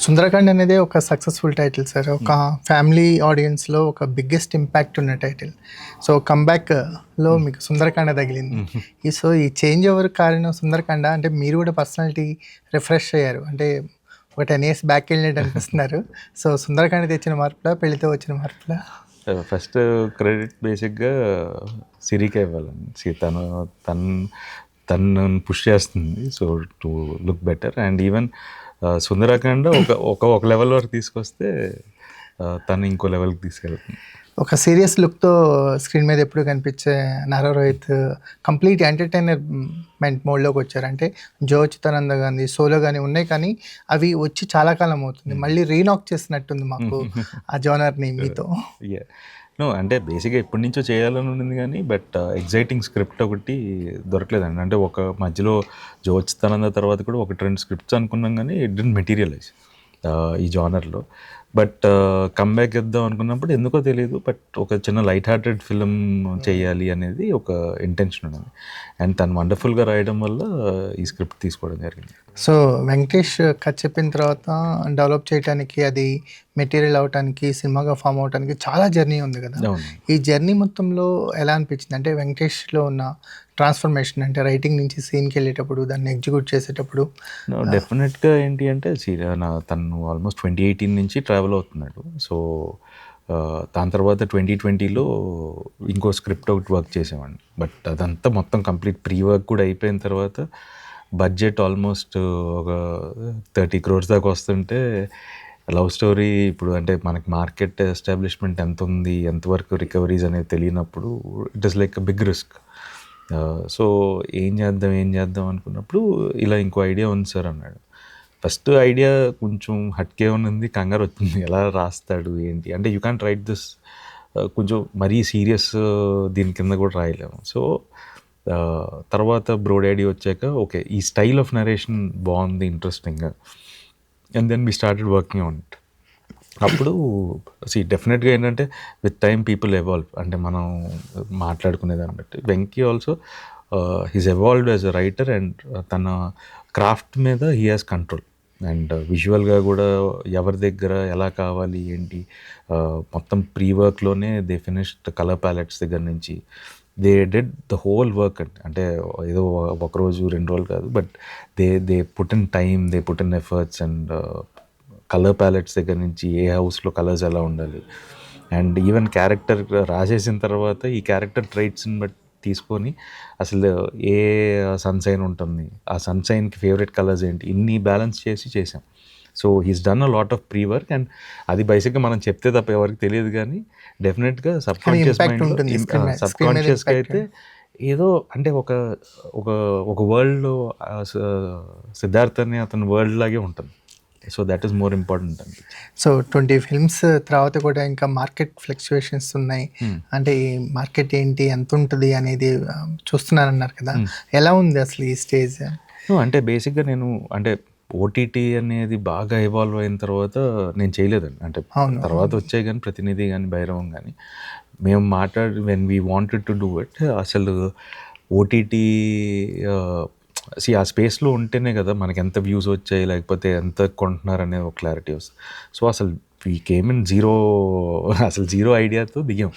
సుందరకాండ్ అనేది ఒక successful title sir. ఒక ఫ్యామిలీ ఆడియన్స్లో ఒక బిగ్గెస్ట్ ఇంపాక్ట్ ఉన్న టైటిల్. సో కంబ్యాక్లో మీకు సుందరకాండ తగిలింది. ఈ చేంజ్ ఓవర్ కారణం సుందరకాండ అంటే మీరు కూడా పర్సనాలిటీ రిఫ్రెష్ అయ్యారు. అంటే ఒక 10 years బ్యాక్ వెళ్ళినట్టు అనిపిస్తున్నారు. సో సుందరకాండ తెచ్చిన మార్పులా, పెళ్లితో వచ్చిన మార్పులా? ఫస్ట్ క్రెడిట్ బేసిక్గా సిరికే ఇవ్వాలండి. తను పుష్ చేస్తుంది so to look better. And even Sundarakanda ఒక లెవెల్ వరకు తీసుకొస్తే తను ఇంకో లెవెల్కి తీసుకెళ్తుంది. ఒక సీరియస్ లుక్తో స్క్రీన్ మీద ఎప్పుడు కనిపించే నారా రోహిత్ కంప్లీట్ ఎంటర్టైనర్మెంట్ మోడ్లోకి వచ్చారు. అంటే జో చిత్తానంద గాంధీ సోలో కానీ ఉన్నాయి, కానీ అవి వచ్చి చాలా కాలం అవుతుంది. మళ్ళీ రీనాక్ చేసినట్టుంది మాకు ఆ జోనర్ని మీతో. అంటే బేసిక్గా ఎప్పటి నుంచో చేయాలని ఉండింది కానీ బట్ ఎగ్జైటింగ్ స్క్రిప్ట్ ఒకటి దొరకలేదండి. అంటే ఒక మధ్యలో జో చిత్తానంద తర్వాత కూడా 1-2 స్క్రిప్ట్స్ అనుకున్నాం కానీ ఇట్ డిడ్ంట్ మెటీరియలైజ్ ఈ జానర్లో. బట్ కమ్బ్యాక్ ఇద్దాం అనుకున్నప్పుడు ఎందుకో తెలియదు బట్ ఒక చిన్న లైట్ హార్టెడ్ ఫిలిం చేయాలి అనేది ఒక ఇంటెన్షన్ ఉన్నది. అండ్ తను వండర్ఫుల్గా రాయడం వల్ల ఈ స్క్రిప్ట్ తీసుకోవడం జరిగింది. సో వెంకటేష్ కథ చెప్పిన తర్వాత డెవలప్ చేయడానికి, అది మెటీరియల్ అవడానికి, సినిమాగా ఫామ్ అవడానికి చాలా జర్నీ ఉంది కదా. ఈ జర్నీ మొత్తంలో ఎలా అనిపించింది? అంటే వెంకటేష్లో ఉన్న ట్రాన్స్ఫర్మేషన్, అంటే రైటింగ్ నుంచి సీన్కి వెళ్ళేటప్పుడు, దాన్ని ఎగ్జిక్యూట్ చేసేటప్పుడు. డెఫినెట్గా ఏంటి అంటే తను ఆల్మోస్ట్ 2018 నుంచి ట్రావెల్ అవుతున్నాడు. సో దాని తర్వాత 2020లో ఇంకో స్క్రిప్ట్ ఒకటి వర్క్ చేసామండి. బట్ అదంతా మొత్తం కంప్లీట్ ప్రీ వర్క్ కూడా అయిపోయిన తర్వాత బడ్జెట్ ఆల్మోస్ట్ ఒక 30 crores దాకా వస్తుంటే లవ్ స్టోరీ ఇప్పుడు అంటే మనకి మార్కెట్ ఎస్టాబ్లిష్మెంట్ ఎంత ఉంది, ఎంతవరకు రికవరీస్ అనేది తెలియనప్పుడు it is like a big risk. So ఏం చేద్దాం అనుకున్నప్పుడు ఇలా ఇంకో ఐడియా ఉంది సార్ అన్నాడు. ఫస్ట్ ఐడియా కొంచెం హట్కే ఉన్నది, కంగారు వచ్చింది. ఎలా రాస్తాడు ఏంటి అంటే యూ క్యాన్ రైట్ దిస్, కొంచెం మరీ సీరియస్ దీని కింద కూడా రాయలేము. సో తర్వాత బ్రో డాడీ వచ్చాక ఓకే ఈ స్టైల్ ఆఫ్ నరేషన్ బాగుంది, ఇంట్రెస్టింగ్గా. And then we started working on it. అప్పుడు డెఫినెట్గా ఏంటంటే విత్ టైమ్ పీపుల్ ఎవాల్వ్. అంటే మనం మాట్లాడుకునే దాన్ని బట్టి Venky also he's evolved as a writer and తన క్రాఫ్ట్ మీద హీ హ్యాస్ కంట్రోల్. అండ్ విజువల్గా కూడా ఎవరి దగ్గర ఎలా కావాలి ఏంటి మొత్తం ప్రీ వర్క్లోనే దే ఫినిష్డ్ కలర్ ప్యాలెట్స్ దగ్గర నుంచి they did the whole work. అంటే ఏదో ఒకరోజు 2 రోజులు కాదు but they put in time, they put in efforts. And colour palettes దగ్గర నుంచి ఏ హౌస్లో కలర్స్ ఎలా ఉండాలి, అండ్ ఈవెన్ క్యారెక్టర్ రాసేసిన తర్వాత ఈ క్యారెక్టర్ ట్రైట్స్ని బట్టి తీసుకొని అసలు ఏ సన్సైన్ ఉంటుంది, ఆ సన్సైన్కి ఫేవరెట్ కలర్స్ ఏంటి, ఇన్ని బ్యాలెన్స్ చేసాం. So he's done a lot of pre work. And అది బేసిక్గా మనం చెప్తే తప్ప ఎవరికి తెలియదు కానీ డెఫినెట్గా సబ్కాన్షియస్గా అయితే ఏదో అంటే ఒక వరల్డ్లో సిద్ధార్థ్ అనే అతని వరల్డ్ లాగే ఉంటుంది. So that is more important అండి. సో 20 films తర్వాత కూడా ఇంకా మార్కెట్ ఫ్లక్చువేషన్స్ ఉన్నాయి. అంటే ఈ మార్కెట్ ఏంటి, ఎంత ఉంటుంది అనేది చూస్తున్నారన్నారు కదా. ఎలా ఉంది అసలు ఈ స్టేజ్? అంటే బేసిక్గా నేను అంటే ఓటీటీ అనేది బాగా ఇవాల్వ్ అయిన తర్వాత నేను చేయలేదండి. అంటే తర్వాత వచ్చాయి కానీ ప్రతినిధి కానీ భైరవం కానీ మేము when we wanted to do it, అసలు ఓటీటీ ఆ స్పేస్లో ఉంటేనే కదా మనకి ఎంత వ్యూస్ వచ్చాయి లేకపోతే ఎంత కొంటున్నారు అనేది ఒక క్లారిటీ వస్తుంది. సో అసలు వీ కేమ్ ఇన్ జీరో ఐడియాతో దిగాం.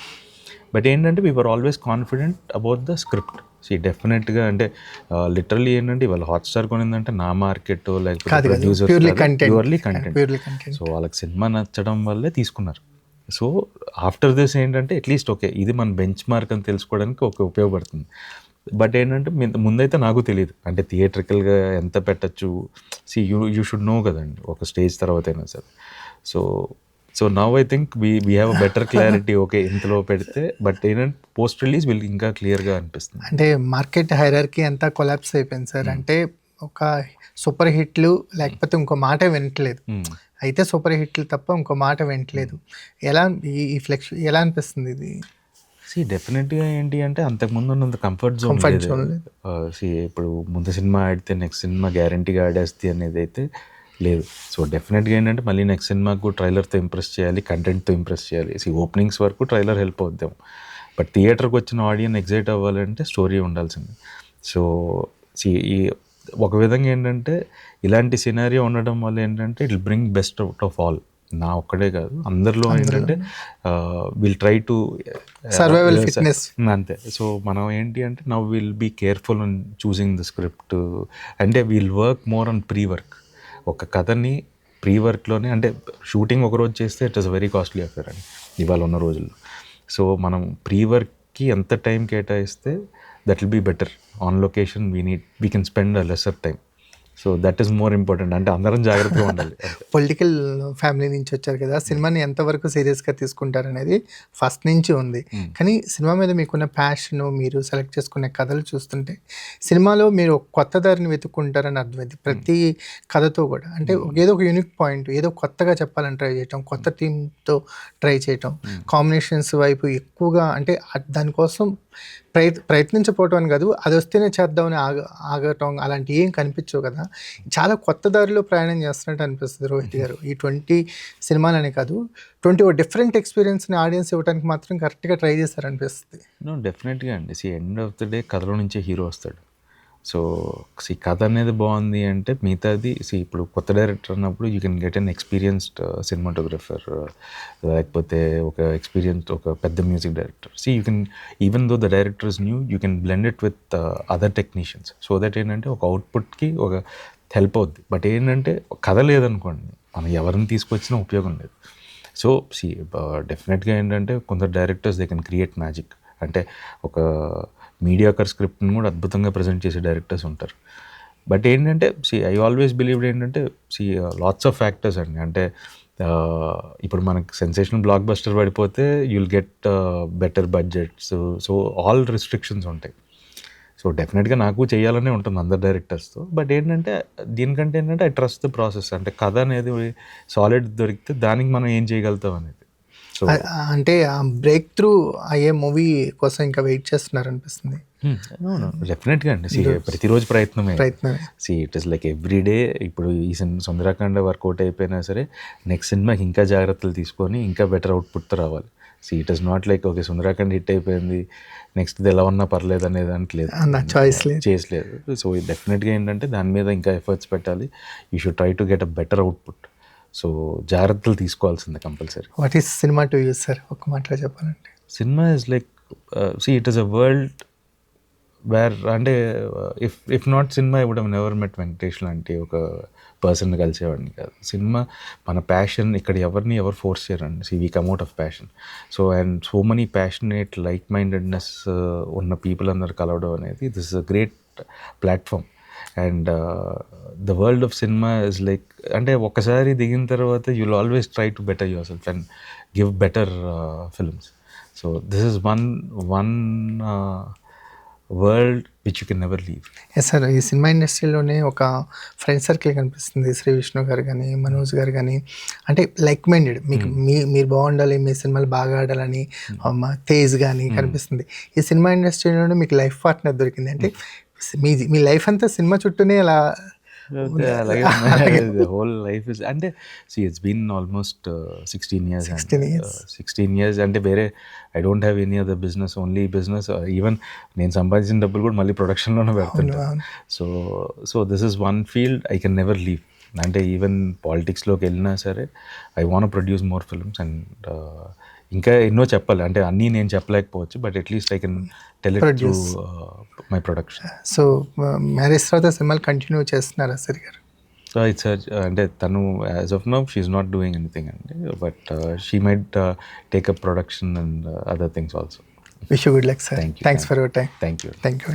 బట్ ఏంటంటే we were always confident about the script. డెఫినెట్గా అంటే లిటరల్లీ ఏంటంటే ఇవాళ హాట్స్టార్ కొనిందంటే నా మార్కెట్ లేకపోతే ప్రొడ్యూసర్స్ ప్యూర్లీ కంటెంట్. సో వాళ్ళకి సినిమా నచ్చడం వల్లే తీసుకున్నారు. సో ఆఫ్టర్ దిస్ ఏంటంటే అట్లీస్ట్ ఓకే ఇది మన బెంచ్ మార్క్ అని తెలుసుకోవడానికి ఉపయోగపడుతుంది. బట్ ఏంటంటే ముందైతే నాకు తెలియదు అంటే థియేట్రికల్గా ఎంత పెట్టచ్చు. యూ షుడ్ నో కదండి ఒక స్టేజ్ తర్వాత అయినా సరే. So now I think we have a better clarity okay ఇంతలో పెడితే. బట్ ఏంటంటే పోస్ట్ రిలీజ్ వీళ్ళు ఇంకా క్లియర్గా అనిపిస్తుంది. అంటే మార్కెట్ హైరార్కీ అంతా కొలాప్స్ అయిపోయింది సార్. అంటే ఒక సూపర్ హిట్లు లేకపోతే ఇంకో మాట వినట్లేదు, అయితే సూపర్ హిట్లు తప్ప ఇంకో మాట వినట్లేదు. ఈ ఫ్లెక్స్ ఎలా అనిపిస్తుంది ఇది? డెఫినెట్గా ఏంటి అంటే అంతకుముందు ఉన్నంత కంఫర్ట్ జోన్ ఇప్పుడు ముందు సినిమా ఆడితే నెక్స్ట్ సినిమా గ్యారంటీగా ఆడేస్తే అనేది అయితే లేదు. సో డెఫినెట్గా ఏంటంటే మళ్ళీ నెక్స్ట్ సినిమాకు ట్రైలర్తో ఇంప్రెస్ చేయాలి, కంటెంట్తో ఇంప్రెస్ చేయాలి. ఓపెనింగ్స్ వరకు ట్రైలర్ హెల్ప్ అవుద్దాం, బట్ థియేటర్కి వచ్చిన ఆడియన్స్ ఎగ్జైట్ అవ్వాలంటే స్టోరీ ఉండాల్సింది. సో ఒక విధంగా ఏంటంటే ఇలాంటి సినారియో ఉండడం వల్ల ఏంటంటే it bring best out of all, నా ఒక్కడే కాదు అందరిలో ఏంటంటే will try to survival fitness అంతే. సో మనం ఏంటి అంటే now will be careful on choosing the script, అంటే will work more on pre work. ఒక కథని ప్రీ వర్క్లోనే, అంటే షూటింగ్ ఒకరోజు చేస్తే it is very costly affair అండి ఇవాళ ఉన్న రోజుల్లో. సో మనం ప్రీ వర్క్కి ఎంత టైం కేటాయిస్తే that will be better. On location we can spend a lesser time. So that is more important, అంటే అందరం జాగ్రత్తగా ఉండాలి. పొలిటికల్ ఫ్యామిలీ నుంచి వచ్చారు కదా, సినిమాని ఎంతవరకు సీరియస్గా తీసుకుంటారనేది ఫస్ట్ నుంచి ఉంది. కానీ సినిమా మీద మీకున్న ప్యాషన్, మీరు సెలెక్ట్ చేసుకునే కథలు చూస్తుంటే సినిమాలో మీరు ఒక కొత్త దారిని వెతుక్కుంటారని అర్థమైంది ప్రతి కథతో కూడా. అంటే ఏదో ఒక యూనిక్ పాయింట్, ఏదో కొత్తగా చెప్పాలని ట్రై చేయటం, కొత్త థీమ్తో ట్రై చేయటం, కాంబినేషన్స్ వైపు ఎక్కువగా, అంటే దానికోసం ప్రయత్నించకపోవటం అని కాదు, అది వస్తేనే చేద్దామని ఆగటం అలాంటివి ఏం కనిపించవు కదా. చాలా కొత్త దారిలో ప్రయాణం చేస్తున్నట్టు అనిపిస్తుంది రోహిత్ గారు. ఈ 20 సినిమాలనే కాదు, 20 ఒక డిఫరెంట్ ఎక్స్పీరియన్స్ని ఆడియన్స్ ఇవ్వడానికి మాత్రం కరెక్ట్గా ట్రై చేస్తారనిపిస్తుంది. డెఫినెట్గా అండి. ఎండ్ ఆఫ్ ద డే కథలో నుంచే హీరో వస్తాడు. సో కథ అనేది బాగుంది అంటే మిగతాది ఇప్పుడు కొత్త డైరెక్టర్ అన్నప్పుడు you can get an experienced cinematographer, లేకపోతే ఒక ఎక్స్పీరియన్స్డ్ ఒక పెద్ద music director. You can, even though the director is new, you can blend it with other technicians, so that ఏంటంటే ఒక అవుట్పుట్కి ఒక హెల్ప్ అవుద్ది. బట్ ఏంటంటే కథ లేదనుకోండి, మనం ఎవరిని తీసుకొచ్చినా ఉపయోగం లేదు. సో డెఫినెట్గా ఏంటంటే కొందరు directors they can create magic, అంటే ఒక మీడియాకర్ స్క్రిప్ట్ని కూడా అద్భుతంగా ప్రజెంట్ చేసే డైరెక్టర్స్ ఉంటారు. బట్ ఏంటంటే ఐ ఆల్వేస్ బిలీవ్డ్ ఏంటంటే లాట్స్ ఆఫ్ ఫ్యాక్టర్స్ అండి. అంటే ఇప్పుడు మనకి సెన్సేషనల్ బ్లాక్ బస్టర్ పడిపోతే you'll get better budgets, so all restrictions ఉంటాయి. సో డెఫినెట్గా నాకు చేయాలనే ఉంటుంది అందరు డైరెక్టర్స్తో. బట్ ఏంటంటే దీనికంటే ఏంటంటే ఐ ట్రస్ట్ ద ప్రాసెస్, అంటే కథ అనేది సాలిడ్ దొరికితే దానికి మనం ఏం చేయగలుగుతాం అనేది. సో అంటే ఆ బ్రేక్ త్రూ అయ్యే మూవీ కోసం ఇంకా వెయిట్ చేస్తున్నారు అనిపిస్తుంది. డెఫినెట్గా అండి. ప్రతిరోజు ప్రయత్నమే. It is like every day. ఇప్పుడు ఈ సుందరకాండ వర్కౌట్ అయిపోయినా సరే నెక్స్ట్ సినిమాకి ఇంకా జాగ్రత్తలు తీసుకొని ఇంకా బెటర్ అవుట్పుట్తో రావాలి. It is not like okay Sundarakanda hit అయిపోయింది నెక్స్ట్ ఎలా ఉన్నా పర్లేదు అనేది దానికి లేదు, చేయలేదు. సో డెఫినెట్గా ఏంటంటే దాని మీద ఇంకా ఎఫర్ట్స్ పెట్టాలి. You should try to get a better output. So జాగ్రత్తలు తీసుకోవాల్సిందే compulsory. What is cinema to you sir, ఒక మాటలో చెప్పాలంటే? Cinema is like it is a world where, అంటే if not cinema I would have never met Venkatesh లాంటి ఒక person కలిసేవాడిని కాదు. Cinema మన ప్యాషన్, ఇక్కడ ఎవరు ఫోర్స్ చేయరండి. We come out of passion. So and so many passionate like mindedness ఉన్న people అందరు కలవడం అనేది this is a great platform. And the world of cinema is like, అంటే ఒక్కసారి దిగిన తర్వాత you will always try to better yourself and give better films. So this is one world which you can never leave. Yes sir, ఈ సినిమా ఇండస్ట్రీలోనే ఒక friend circle కనిపిస్తుంది. శ్రీ విష్ణు గారు కానీ, మనోజ్ గారు కానీ, అంటే లైక్ మైండెడ్, మీకు మీరు బాగుండాలి, మీ సినిమాలు బాగా ఆడాలని తేజ్ కానీ కనిపిస్తుంది. ఈ సినిమా ఇండస్ట్రీలోనే మీకు లైఫ్ పార్ట్నర్ దొరికింది, అంటే మీ లైఫ్ అంతా సినిమా చుట్టూనే అలా హోల్ లైఫ్ ఇస్, అంటే it's been almost 16 years. 16 years అంటే వేరే I don't have any other business, only business. Even నేను సంపాదించిన డబ్బులు కూడా మళ్ళీ ప్రొడక్షన్లోనే పెడుతుంటాను. So this is one field I can never leave. అంటే ఈవెన్ పాలిటిక్స్లోకి వెళ్ళినా సరే I want produce more films. And ఇంకా ఎన్నో చెప్పాలి, అంటే అన్నీ నేను చెప్పలేకపోవచ్చు, but at least I can tell it through my production. So marriage తర్వాత సినిమాలు కంటిన్యూ చేస్తున్నారా సార్ గారు? ఇట్స్ అంటే తను as of now she is not doing anything అండి, but she might take up production and other things also. Wish you good luck sir. Thanks for your time. Thank you. Thank you.